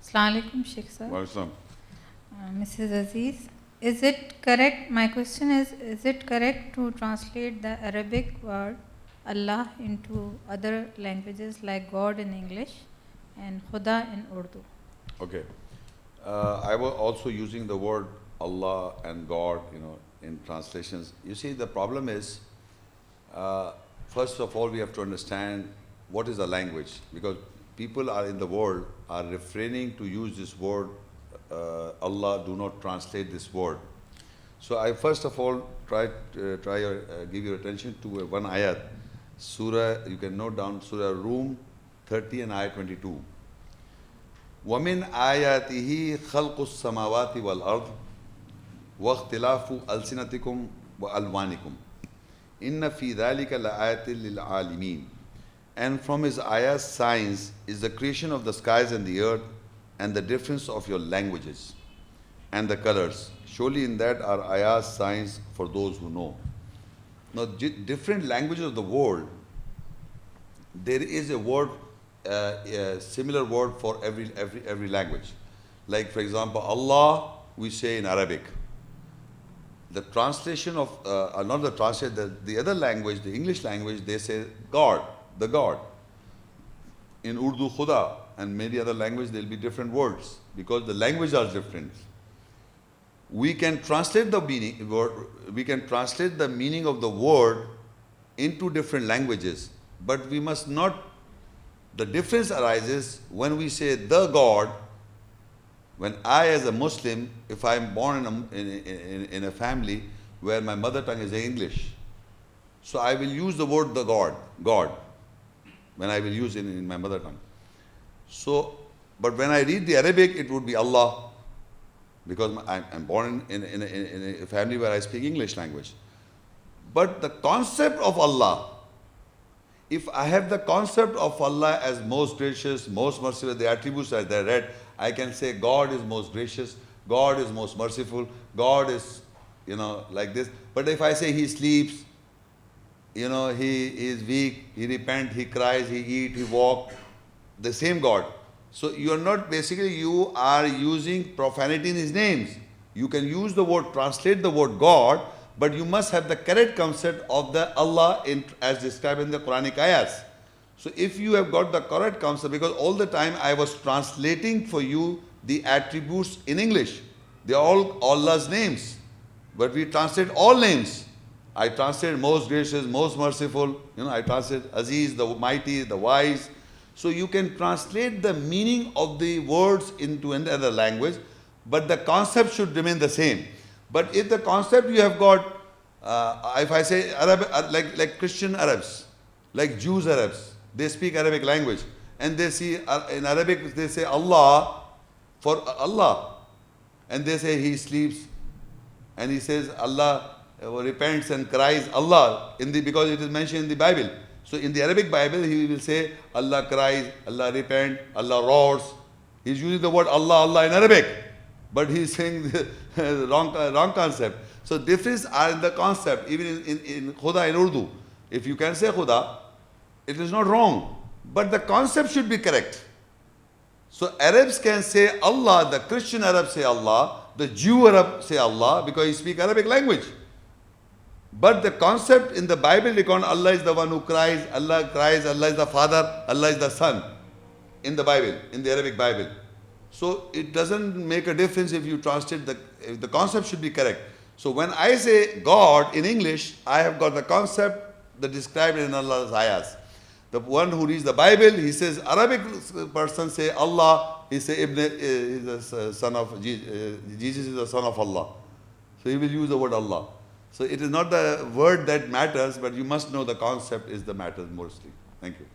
Assalamu alaikum, Sheikh sir. Welcome. Mrs. Aziz, is it correct? My question is it correct to translate the Arabic word Allah into other languages like God in English and Khuda in Urdu? Okay. I was also using the word Allah and God, in translations. You see, the problem is, first of all, we have to understand what is a language, because people are in the world are refraining to use this word, Allah, do not translate this word. So I first of all give your attention to one ayat, Surah, you can note down Surah Rum 30 and ayat 22. وَمِنْ آيَاتِهِ خَلْقُ السَّمَاوَاتِ وَالْأَرْضِ وَاخْتِلَافُ أَلْسِنَتِكُمْ وَأَلْوَانِكُمْ إِنَّ فِي ذَلِكَ لَآيَةٍ لِلْعَالِمِينَ. And from his ayah's signs is the creation of the skies and the earth and the difference of your languages and the colors. Surely in that are ayah's signs for those who know. Now, different languages of the world, there is a similar word for every language. Like, for example, Allah, we say in Arabic. The translation of, not the translation, the other language, the English language, they say God, the God. In Urdu, Khuda, and many other languages, there will be different words because the languages are different. We can translate the meaning of the word into different languages, but we must not. The difference arises when we say the God. When I, as a Muslim, if I am born in a family where my mother tongue is English, so I will use the word the God, when I will use it in my mother tongue. So, but when I read the Arabic, it would be Allah, because I'm born in a family where I speak English language. But the concept of Allah, if I have the concept of Allah as most gracious, most merciful, the attributes as they read, I can say God is most gracious, God is most merciful, God is, like this. But if I say He sleeps, He is weak, He repents, He cries, He eats, He walks, the same God. So you are not, basically you are using profanity in His names. You can use the word, translate the word God, but you must have the correct concept of the Allah as described in the Quranic ayahs. So if you have got the correct concept, because all the time I was translating for you the attributes in English. They are all Allah's names. But we translate all names. I translate most gracious, most merciful. I translate Aziz, the mighty, the wise. So you can translate the meaning of the words into another language, but the concept should remain the same. But if the concept you have got, if I say Arab, like Christian Arabs, like Jews Arabs, they speak Arabic language, and they see in Arabic they say Allah for Allah, and they say He sleeps, and He says Allah repents and cries Allah because it is mentioned in the Bible. So in the Arabic Bible He will say Allah cries, Allah repents, Allah roars. He's using the word Allah in Arabic, but he's saying the wrong concept. So difference are in the concept, even in Khuda in Urdu. If you can say Khuda, it is not wrong, but the concept should be correct. So Arabs can say Allah, the Christian Arabs say Allah, the Jew Arab say Allah because he speaks Arabic language. But the concept in the Bible, record Allah is the one who cries, Allah is the Father, Allah is the Son in the Bible, in the Arabic Bible. So it doesn't make a difference if you translate the concept should be correct. So when I say God in English, I have got the concept that described in Allah's ayahs. The one who reads the Bible, he says Arabic person say Allah, he say Ibn is the son of Jesus is the son of Allah. So he will use the word Allah. So it is not the word that matters, but you must know the concept is the matter mostly. Thank you.